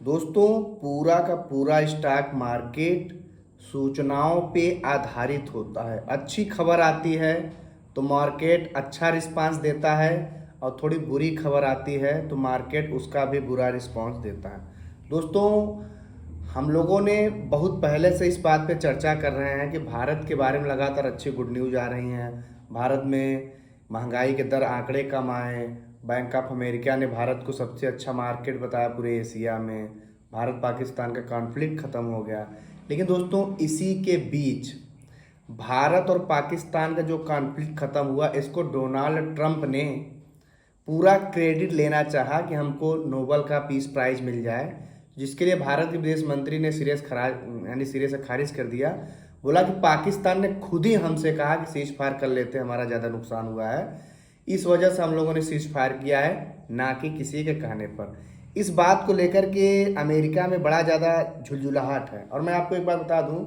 दोस्तों, पूरा का पूरा स्टॉक मार्केट सूचनाओं पे आधारित होता है। अच्छी खबर आती है तो मार्केट अच्छा रिस्पांस देता है, और थोड़ी बुरी खबर आती है तो मार्केट उसका भी बुरा रिस्पांस देता है। दोस्तों, हम लोगों ने बहुत पहले से इस बात पे चर्चा कर रहे हैं कि भारत के बारे में लगातार अच्छी गुड न्यूज़ आ रही हैं। भारत में महंगाई के दर आंकड़े कम आए। बैंक ऑफ अमेरिका ने भारत को सबसे अच्छा मार्केट बताया पूरे एशिया में। भारत पाकिस्तान का कॉन्फ्लिक्ट ख़त्म हो गया। लेकिन दोस्तों, इसी के बीच भारत और पाकिस्तान का जो कॉन्फ्लिक्ट ख़त्म हुआ, इसको डोनाल्ड ट्रंप ने पूरा क्रेडिट लेना चाहा कि हमको नोबेल का पीस प्राइज मिल जाए, जिसके लिए भारत के विदेश मंत्री ने सिरे से खारिज कर दिया। बोला कि पाकिस्तान ने खुद ही हमसे कहा कि सीज फायर कर लेते, हमारा ज़्यादा नुकसान हुआ है, इस वजह से हम लोगों ने सीज फायर किया है, ना कि किसी के कहने पर। इस बात को लेकर के अमेरिका में बड़ा ज़्यादा झुलझुलाहट है। और मैं आपको एक बात बता दूं,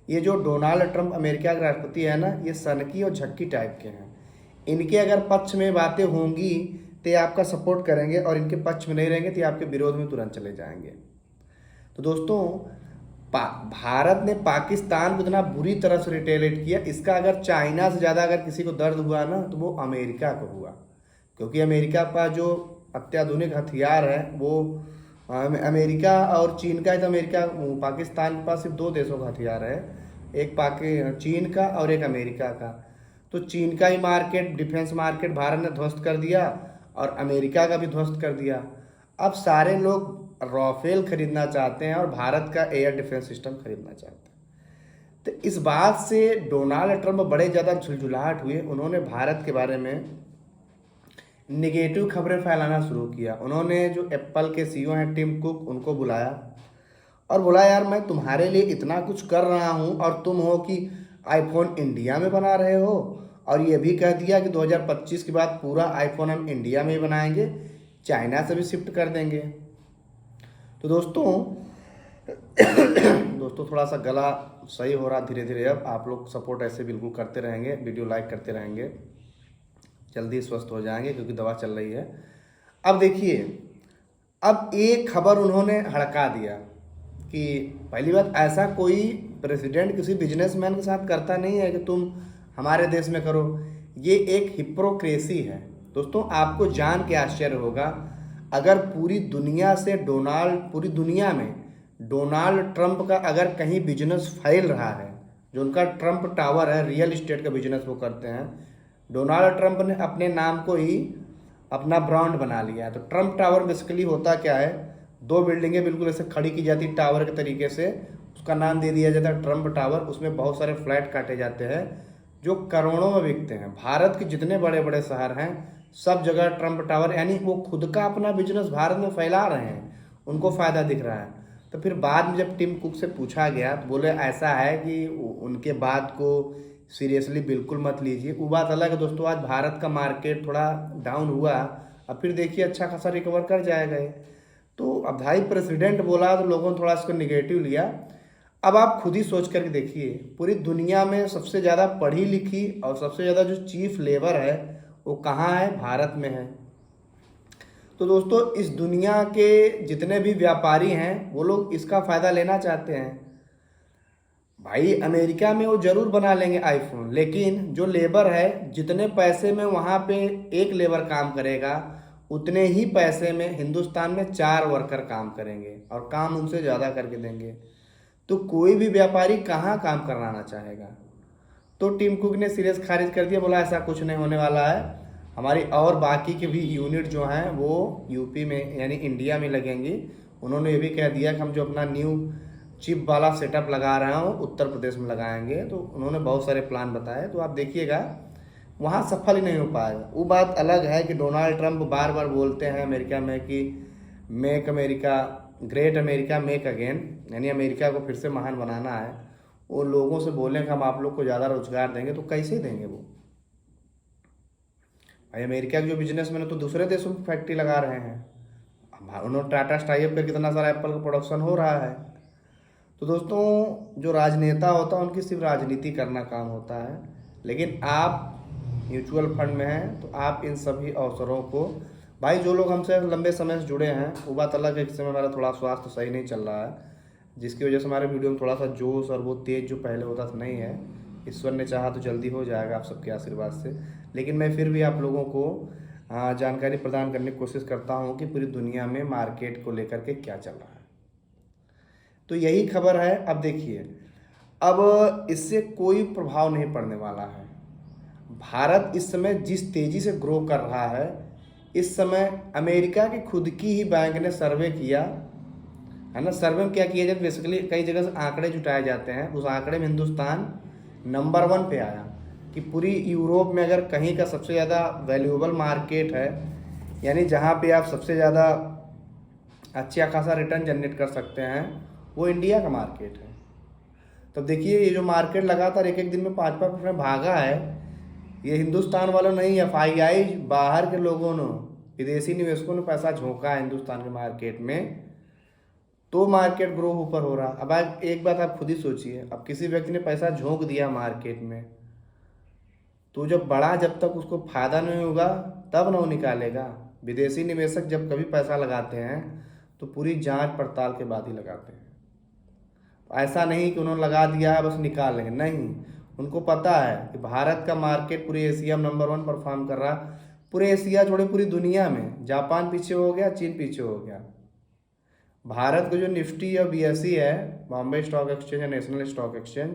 ये जो डोनाल्ड ट्रंप अमेरिका के राष्ट्रपति है ना, ये सनकी और झक्की टाइप के हैं। इनके अगर पक्ष में बातें होंगी तो ये आपका सपोर्ट करेंगे, और इनके पक्ष में नहीं रहेंगे तो ये आपके विरोध में तुरंत चले जाएंगे। तो दोस्तों, भारत ने पाकिस्तान को इतना बुरी तरह से रिटेलिएट किया, इसका अगर चाइना से ज़्यादा अगर किसी को दर्द हुआ ना तो वो अमेरिका को हुआ। क्योंकि अमेरिका का जो अत्याधुनिक हथियार है वो अमेरिका और चीन का है। तो अमेरिका पाकिस्तान के पास सिर्फ दो देशों का हथियार है, एक चीन का और एक अमेरिका का। तो चीन का ही मार्केट, डिफेंस मार्केट भारत ने ध्वस्त कर दिया, और अमेरिका का भी ध्वस्त कर दिया। अब सारे लोग राफेल खरीदना चाहते हैं और भारत का एयर डिफेंस सिस्टम खरीदना चाहते हैं। तो इस बात से डोनाल्ड ट्रंप बड़े ज़्यादा झुलझुलाहट हुए। उन्होंने भारत के बारे में निगेटिव खबरें फैलाना शुरू किया। उन्होंने जो एप्पल के सीईओ हैं टिम कुक, उनको बुलाया और बोला, यार मैं तुम्हारे लिए इतना कुछ कर रहा हूँ और तुम हो कि आईफोन इंडिया में बना रहे हो, और ये भी कह दिया कि 2025 के बाद पूरा आईफोन हम इंडिया में ही बनाएंगे, चाइना से भी शिफ्ट कर देंगे। तो दोस्तों थोड़ा सा गला सही हो रहा धीरे धीरे। अब आप लोग सपोर्ट ऐसे बिल्कुल करते रहेंगे, वीडियो लाइक करते रहेंगे, जल्दी स्वस्थ हो जाएंगे क्योंकि दवा चल रही है। अब देखिए, अब एक खबर उन्होंने हड़का दिया कि पहली बात, ऐसा कोई प्रेसिडेंट किसी बिजनेसमैन के साथ करता नहीं है कि तुम हमारे देश में करो। ये एक हिप्रोक्रेसी है। दोस्तों, आपको जान के आश्चर्य होगा, अगर पूरी दुनिया में डोनाल्ड ट्रंप का अगर कहीं बिजनेस फैल रहा है, जो उनका ट्रंप टावर है, रियल इस्टेट का बिजनेस वो करते हैं, डोनाल्ड ट्रंप ने अपने नाम को ही अपना ब्रांड बना लिया है। तो ट्रंप टावर बेसिकली होता क्या है, दो बिल्डिंगें बिल्कुल ऐसे खड़ी की जाती टावर के तरीके से, उसका नाम दे दिया जाता है ट्रंप टावर। उसमें बहुत सारे फ्लैट काटे जाते हैं जो करोड़ों में बिकते हैं। भारत के जितने बड़े बड़े शहर हैं सब जगह ट्रंप टावर, यानी वो खुद का अपना बिजनेस भारत में फैला रहे हैं, उनको फ़ायदा दिख रहा है। तो फिर बाद में जब टिम कुक से पूछा गया तो बोले ऐसा है कि उनके बात को सीरियसली बिल्कुल मत लीजिए। वो बात अलग है दोस्तों, आज भारत का मार्केट थोड़ा डाउन हुआ, अब फिर देखिए अच्छा खासा रिकवर कर जाएगा। तो अब भाई प्रेसिडेंट बोला तो लोगों ने थोड़ा इसको निगेटिव लिया। अब आप खुद ही सोच करके देखिए, पूरी दुनिया में सबसे ज़्यादा पढ़ी लिखी और सबसे ज़्यादा जो चीफ लेबर है वो कहाँ है, भारत में है। तो दोस्तों, इस दुनिया के जितने भी व्यापारी हैं वो लोग इसका फ़ायदा लेना चाहते हैं। भाई अमेरिका में वो ज़रूर बना लेंगे आईफोन, लेकिन जो लेबर है, जितने पैसे में वहाँ पे एक लेबर काम करेगा, उतने ही पैसे में हिंदुस्तान में 4 वर्कर काम करेंगे और काम उनसे ज़्यादा करके देंगे। तो कोई भी व्यापारी कहाँ काम कराना चाहेगा। तो टिम कुक ने सीरियस खारिज कर दिया, बोला ऐसा कुछ नहीं होने वाला है, हमारी और बाकी के भी यूनिट जो हैं वो यूपी में यानी इंडिया में लगेंगी। उन्होंने ये भी कह दिया कि हम जो अपना न्यू चिप वाला सेटअप लगा रहे हैं उत्तर प्रदेश में लगाएंगे। तो उन्होंने बहुत सारे प्लान बताए, तो आप देखिएगा वहाँ सफल ही नहीं हो पाएगा। वो बात अलग है कि डोनाल्ड ट्रंप बार बार बोलते हैं अमेरिका में कि make America great, America make again, यानी अमेरिका को फिर से महान बनाना है। वो लोगों से बोलें कि हम आप लोग को ज़्यादा रोजगार देंगे, तो कैसे देंगे वो। भाई अमेरिका के जो बिजनेसमैन है तो दूसरे देशों में फैक्ट्री लगा रहे हैं, उन्होंने टाटा टाइप पर कितना सारा एप्पल का प्रोडक्शन हो रहा है। तो दोस्तों, जो राजनेता होता है उनकी सिर्फ राजनीति करना काम होता है, लेकिन आप म्यूचुअल फंड में हैं तो आप इन सभी अवसरों को भाई जो लोग हमसे लंबे समय से जुड़े हैं, वो बात अलग है कि इस समय हमारा थोड़ा स्वास्थ्य सही नहीं चल रहा है, जिसकी वजह से हमारे वीडियो में थोड़ा सा जोश और वो तेज जो पहले होता था नहीं है। ईश्वर ने चाहा तो जल्दी हो जाएगा आप सबके आशीर्वाद से। लेकिन मैं फिर भी आप लोगों को जानकारी प्रदान करने की कोशिश करता हूँ कि पूरी दुनिया में मार्केट को लेकर के क्या चल रहा है। तो यही खबर है। अब देखिए, अब इससे कोई प्रभाव नहीं पड़ने वाला है। भारत इस समय जिस तेजी से ग्रो कर रहा है, इस समय अमेरिका की खुद की ही बैंक ने सर्वे किया है ना। सर्वे में क्या किया जाए, बेसिकली कई जगह से आंकड़े जुटाए जाते हैं, उस आंकड़े में हिंदुस्तान नंबर 1 पे आया कि पूरी यूरोप में अगर कहीं का सबसे ज़्यादा वैल्यूएबल मार्केट है, यानी जहाँ पे आप सबसे ज़्यादा अच्छा खासा रिटर्न जनरेट कर सकते हैं, वो इंडिया का मार्केट है। तब देखिए, ये जो मार्केट लगातार एक एक दिन में 5-5% भागा है, ये हिंदुस्तान वालों नहीं, FII बाहर के लोगों ने, विदेशी निवेशकों ने पैसा झोंका है हिंदुस्तान के मार्केट में, तो मार्केट ग्रो ऊपर हो रहा। अब आप एक बात आप खुद ही सोचिए, अब किसी व्यक्ति ने पैसा झोंक दिया मार्केट में, तो जब बढ़ा, जब तक उसको फायदा नहीं होगा तब ना वो निकालेगा। विदेशी निवेशक जब कभी पैसा लगाते हैं तो पूरी जांच पड़ताल के बाद ही लगाते हैं। ऐसा नहीं कि उन्होंने लगा दिया है बस निकाल लेंगे, नहीं। उनको पता है कि भारत का मार्केट पूरे एशिया में नंबर 1 परफॉर्म कर रहा है। पूरे एशिया छोड़े पूरी दुनिया में जापान पीछे हो गया, चीन पीछे हो गया। भारत का जो निफ्टी और BSE है, बॉम्बे स्टॉक एक्सचेंज या नेशनल स्टॉक एक्सचेंज,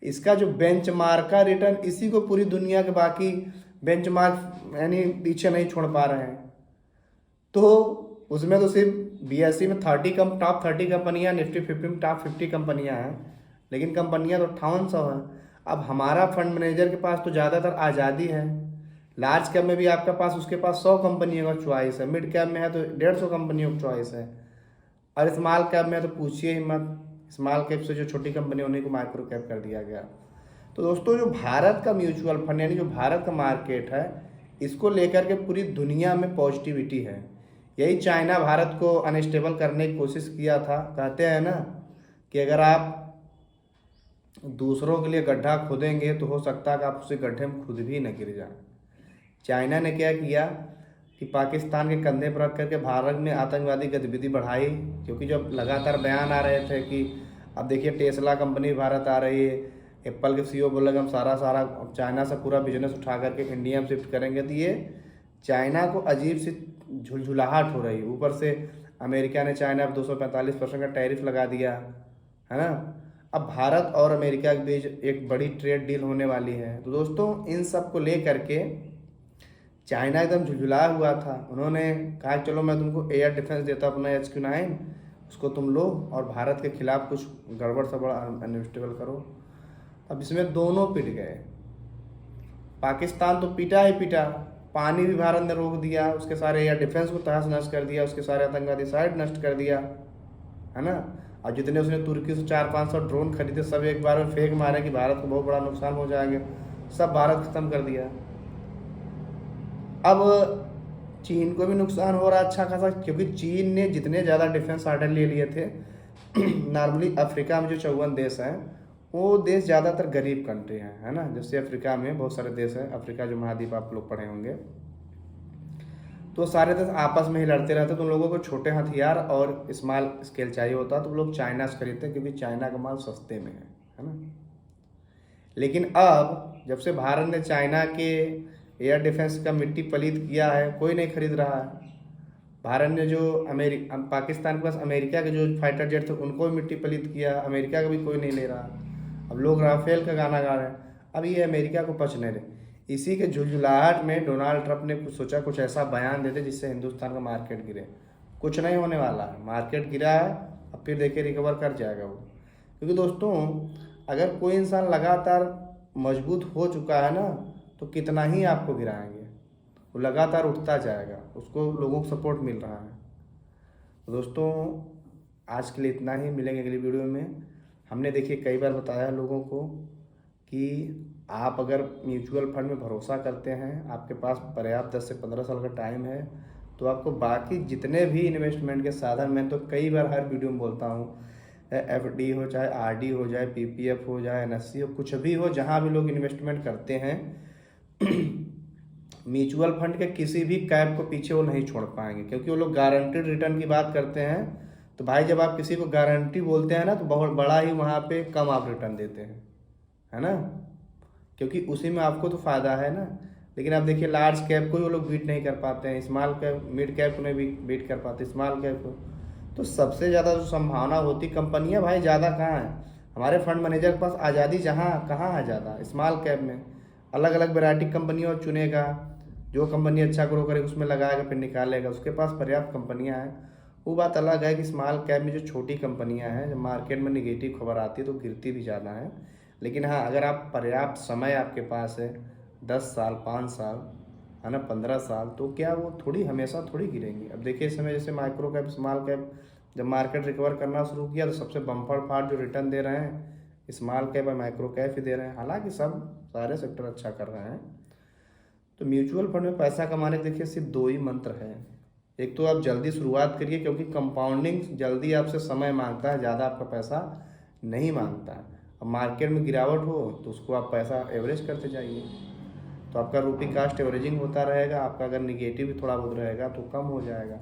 इसका जो बेंचमार्क का रिटर्न, इसी को पूरी दुनिया के बाकी बेंचमार्क यानी पीछे नहीं छोड़ पा रहे हैं। तो उसमें तो सिर्फ BSE में टॉप 30 कंपनियां, निफ्टी 50 में टॉप 50 कंपनियां हैं, लेकिन कंपनियां तो 5800 हैं। अब हमारा फंड मैनेजर के पास तो ज़्यादातर आज़ादी है। लार्ज कैप में भी आपके पास, उसके पास 100 कंपनियों का चॉइस है, मिड कैप में है तो 150 कंपनियों का चॉइस है, और स्मॉल कैप में तो पूछिए ही मत। स्मॉल कैप से जो छोटी कंपनी उन्हीं को माइक्रो कैप कर दिया गया। तो दोस्तों, जो भारत का म्यूचुअल फंड यानी जो भारत का मार्केट है, इसको लेकर के पूरी दुनिया में पॉजिटिविटी है। यही चाइना भारत को अनस्टेबल करने की कोशिश किया था। कहते हैं ना कि अगर आप दूसरों के लिए गड्ढा खोदेंगे तो हो सकता है कि आप उसी गड्ढे में खुद भी न गिर जाए। चाइना ने क्या किया कि पाकिस्तान के कंधे पर रख करके भारत में आतंकवादी गतिविधि बढ़ाई, क्योंकि जब लगातार बयान आ रहे थे कि अब देखिए टेस्ला कंपनी भारत आ रही है, एप्पल के CEO बोले कि हम सारा चाइना से पूरा बिजनेस उठा करके इंडिया में शिफ्ट करेंगे, तो ये चाइना को अजीब सी झुलझुलाहट हो रही है। ऊपर से अमेरिका ने चाइना पर 245% का टैरिफ लगा दिया है ना। अब भारत और अमेरिका के बीच एक बड़ी ट्रेड डील होने वाली है। तो दोस्तों, इन सब को ले करके चाइना एकदम झुलझुलाया हुआ था। उन्होंने कहा चलो मैं तुमको एयर डिफेंस देता हूँ अपना HQ9, उसको तुम लो और भारत के खिलाफ कुछ गड़बड़ सड़बड़ अनस्टेबल करो। अब इसमें दोनों पिट गए। पाकिस्तान तो पीटा ही पीटा, पानी भी भारत ने रोक दिया, उसके सारे एयर डिफेंस को तहस नष्ट कर दिया, उसके सारे आतंकवादी साइट नष्ट कर दिया है ना। और जितने उसने तुर्की से 400-500 ड्रोन खरीदे, सब एक बार में फेंक मारे कि भारत को बहुत बड़ा नुकसान हो जाएंगे, सब भारत खत्म कर दिया। अब चीन को भी नुकसान हो रहा है अच्छा खासा, क्योंकि चीन ने जितने ज़्यादा डिफेंस ऑर्डर ले लिए थे नॉर्मली अफ्रीका में जो 54 देश हैं, वो देश ज़्यादातर गरीब कंट्री हैं, है ना। जैसे अफ्रीका में बहुत सारे देश हैं, अफ्रीका जो महाद्वीप आप लोग पढ़े होंगे, तो सारे देश आपस में ही लड़ते रहते। तो उन लोगों को छोटे हथियार और स्मॉल स्केल चाहिए होता, तो लोग चाइना से खरीदते हैं, क्योंकि चाइना का माल सस्ते में है ना। लेकिन अब जब से भारत ने चाइना के एयर डिफेंस का मिट्टी पलीत किया है, कोई नहीं खरीद रहा है। भारत ने जो पाकिस्तान के पास अमेरिका के जो फाइटर जेट थे उनको भी मिट्टी पलीत किया, अमेरिका का भी कोई नहीं ले रहा। अब लोग राफेल का गाना गा रहे हैं, अब ये अमेरिका को पच नहीं रहे। इसी के झुलझुलाहट में डोनाल्ड ट्रंप ने कुछ सोचा, कुछ ऐसा बयान दे दे जिससे हिंदुस्तान का मार्केट गिरे। कुछ नहीं होने वाला है, मार्केट गिरा है, अब फिर देखिए रिकवर कर जाएगा वो। क्योंकि दोस्तों, अगर कोई इंसान लगातार मजबूत हो चुका है ना, तो कितना ही आपको गिराएंगे, वो लगातार उठता जाएगा, उसको लोगों को सपोर्ट मिल रहा है। तो दोस्तों, आज के लिए इतना ही, मिलेंगे अगली वीडियो में। हमने देखिए कई बार बताया लोगों को कि आप अगर म्यूचुअल फंड में भरोसा करते हैं, आपके पास पर्याप्त 10 से 15 साल का टाइम है, तो आपको बाकी जितने भी इन्वेस्टमेंट के साधन, मैं तो कई बार हर वीडियो में बोलता हूँ, FD हो चाहे RD हो जाए, PPF हो जाए, NSE हो, कुछ भी हो, जहाँ भी लोग इन्वेस्टमेंट करते हैं म्यूचुअल फंड के किसी भी कैप को पीछे वो नहीं छोड़ पाएंगे, क्योंकि वो लोग गारंटीड रिटर्न की बात करते हैं। तो भाई जब आप किसी को गारंटी बोलते हैं ना, तो बहुत बड़ा ही वहाँ पे कम आप रिटर्न देते हैं, है ना, क्योंकि उसी में आपको तो फ़ायदा है ना। लेकिन आप देखिए लार्ज कैप को वो लोग बीट नहीं कर पाते हैं, स्मॉल कैप मिड कैप को नहीं भी बीट कर पाते, स्मॉल कैप को। तो सबसे ज़्यादा जो संभावना होती कंपनियां भाई ज़्यादा कहाँ है, हमारे फंड मैनेजर के पास आज़ादी जहाँ कहाँ है ज़्यादा, स्मॉल कैप में। अलग अलग वैरायटी कंपनियों चुनेगा, जो कंपनी अच्छा ग्रो करे उसमें लगाएगा, फिर निकालेगा, उसके पास पर्याप्त कंपनियां हैं। वो बात अलग है कि स्मॉल कैप में जो छोटी कंपनियां हैं, जब मार्केट में निगेटिव खबर आती है तो गिरती भी ज़्यादा है। लेकिन हाँ, अगर आप पर्याप्त समय आपके पास है, 10 साल 5 साल है ना, 15 साल, तो क्या वो थोड़ी हमेशा थोड़ी गिरेंगी। अब देखिए इस समय जैसे माइक्रो कैप स्मॉल कैप जब मार्केट रिकवर करना शुरू किया तो सबसे बम्पर फाड़ जो रिटर्न दे रहे हैं स्मॉल कैप और माइक्रो कैप ही दे रहे हैं, हालांकि सब सारे सेक्टर अच्छा कर रहे हैं। तो म्यूचुअल फंड में पैसा कमाने के देखिए सिर्फ दो ही मंत्र हैं। एक तो आप जल्दी शुरुआत करिए, क्योंकि कंपाउंडिंग जल्दी आपसे समय मांगता है, ज़्यादा आपका पैसा नहीं मांगता है। अब मार्केट में गिरावट हो तो उसको आप पैसा एवरेज करते जाइए, तो आपका रूपी कास्ट एवरेजिंग होता रहेगा, आपका अगर निगेटिव भी थोड़ा बहुत रहेगा तो कम हो जाएगा।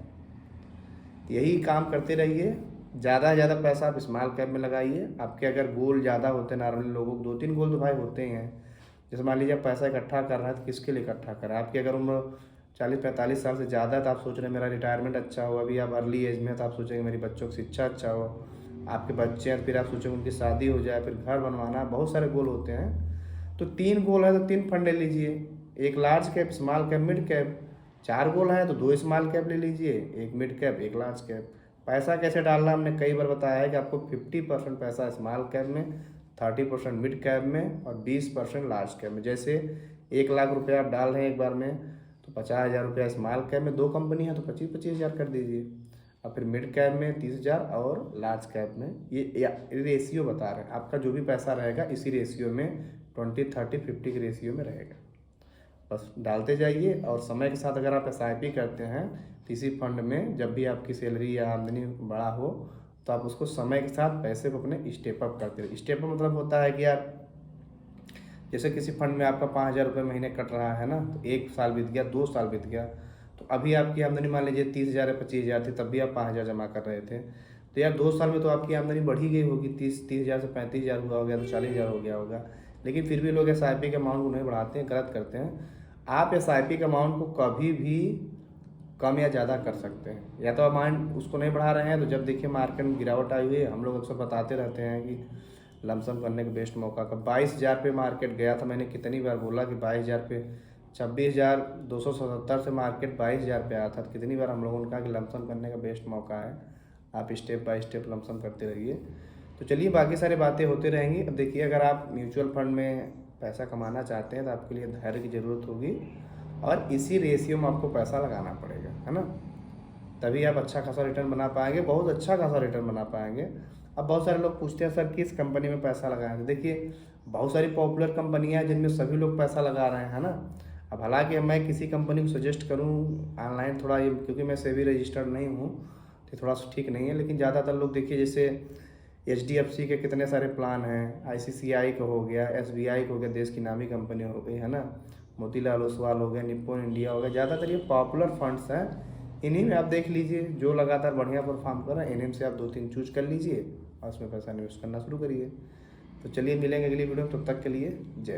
यही काम करते रहिए, ज़्यादा से ज़्यादा पैसा आप स्मॉल कैप में लगाइए। आपके अगर गोल ज़्यादा होते हैं, नॉर्मली लोगों को 2-3 गोल तो भाई होते ही हैं। जैसे मान लीजिए आप पैसा इकट्ठा कर रहे हैं तो किसके लिए इकट्ठा कर रहे हैं, आपकी अगर उम्र 40-45 साल से ज़्यादा है तो आप सोच रहे हैं मेरा रिटायरमेंट अच्छा हो, अभी आप अर्ली एज में है तो आप सोचेंगे मेरी बच्चों की शिक्षा अच्छा हो, आपके बच्चे हैं फिर आप सोचेंगे उनकी शादी हो जाए, फिर घर बनवाना, बहुत सारे गोल होते हैं। तो 3 गोल है तो 3 फंड ले लीजिए, एक large cap, small cap, mid cap. 4 गोल है तो 2 स्मॉल कैप ले लीजिए, एक मिड कैप, एक लार्ज कैप। पैसा कैसे डालना हमने कई बार बताया है कि आपको 50% पैसा स्मॉल कैप में, 30% मिड कैप में और 20% लार्ज कैप में। जैसे 1 लाख रुपये आप डाल रहे हैं एक बार में, तो 50,000 रुपया स्मॉल कैप में, 2 कंपनी है तो 25-25 हज़ार कर दीजिए, और फिर मिड कैप में 30,000 और लार्ज कैप में। ये रेशियो बता रहे हैं, आपका जो भी पैसा रहेगा इसी रेशियो में 20-30-50 के रेशियो में रहेगा। बस डालते जाइए, और समय के साथ अगर आप SIP करते हैं तो इसी फंड में जब भी आपकी सैलरी या आमदनी बड़ा हो तो आप उसको समय के साथ पैसे को अपने स्टेप अप करते रहिए। स्टेप अप मतलब होता है कि यार जैसे किसी फंड में आपका 5,000 रुपये महीने कट रहा है ना, तो 1 साल बीत गया, 2 साल बीत गया, तो अभी आपकी आमदनी मान लीजिए 30,000 या 25,000 थी, तब भी आप 5,000 जमा कर रहे थे, तो यार 2 साल में तो आपकी आमदनी बढ़ ही गई होगी, 30,000 से 35,000 हुआ हो गया, तो 40,000 हो गया होगा। लेकिन फिर भी लोग SIP के अमाउंट को नहीं बढ़ाते हैं, गलत करते हैं। आप SIP के अमाउंट को कभी भी कम या ज़्यादा कर सकते हैं, या तो अमाउंट उसको नहीं बढ़ा रहे हैं तो जब देखिए मार्केट में गिरावट आई हुई है, हम लोग अक्सर बताते रहते हैं कि लमसम करने का बेस्ट मौका का 22,000 पे मार्केट गया था। मैंने कितनी बार बोला कि 22,000 पे, 26,277 से मार्केट 22,000 पे आया था, तो कितनी बार हम लोगों ने कहा कि लमसम करने का बेस्ट मौका है, आप स्टेप बाय स्टेप लमसम करते रहिए। तो चलिए बाकी सारी बातें होती रहेंगी। अब देखिए अगर आप म्यूचुअल फंड में पैसा कमाना चाहते हैं तो आपके लिए धैर्य की ज़रूरत होगी, और इसी रेशियो में आपको पैसा लगाना पड़ेगा, है ना, तभी आप अच्छा खासा रिटर्न बना पाएंगे, बहुत अच्छा खासा रिटर्न बना पाएंगे। अब बहुत सारे लोग पूछते हैं सर किस कंपनी में पैसा लगाएं, तो देखिए बहुत सारी पॉपुलर कंपनियां हैं जिनमें सभी लोग पैसा लगा रहे हैं, है ना। अब हालांकि मैं किसी कंपनी को सजेस्ट करूं ऑनलाइन थोड़ा ये, क्योंकि मैं सेबी रजिस्टर्ड नहीं हूं तो थोड़ा सा ठीक नहीं है, लेकिन ज़्यादातर लोग देखिए जैसे HDFC के कितने सारे प्लान हैं, ICICI का हो गया, SBI का हो गया, देश की नामी कंपनी हो गई, है ना, मोतीलाल ओसवाल हो गया, निप्पॉन इंडिया हो गया, ज़्यादातर ये पॉपुलर फंड्स हैं। इन्हीं में आप देख लीजिए जो लगातार बढ़िया परफॉर्म कर रहे हैं, इन्हीं में से आप 2-3 चूज कर लीजिए और उसमें पैसा इन्वेस्ट करना शुरू करिए। तो चलिए मिलेंगे अगली वीडियो में, तब तक के लिए जय।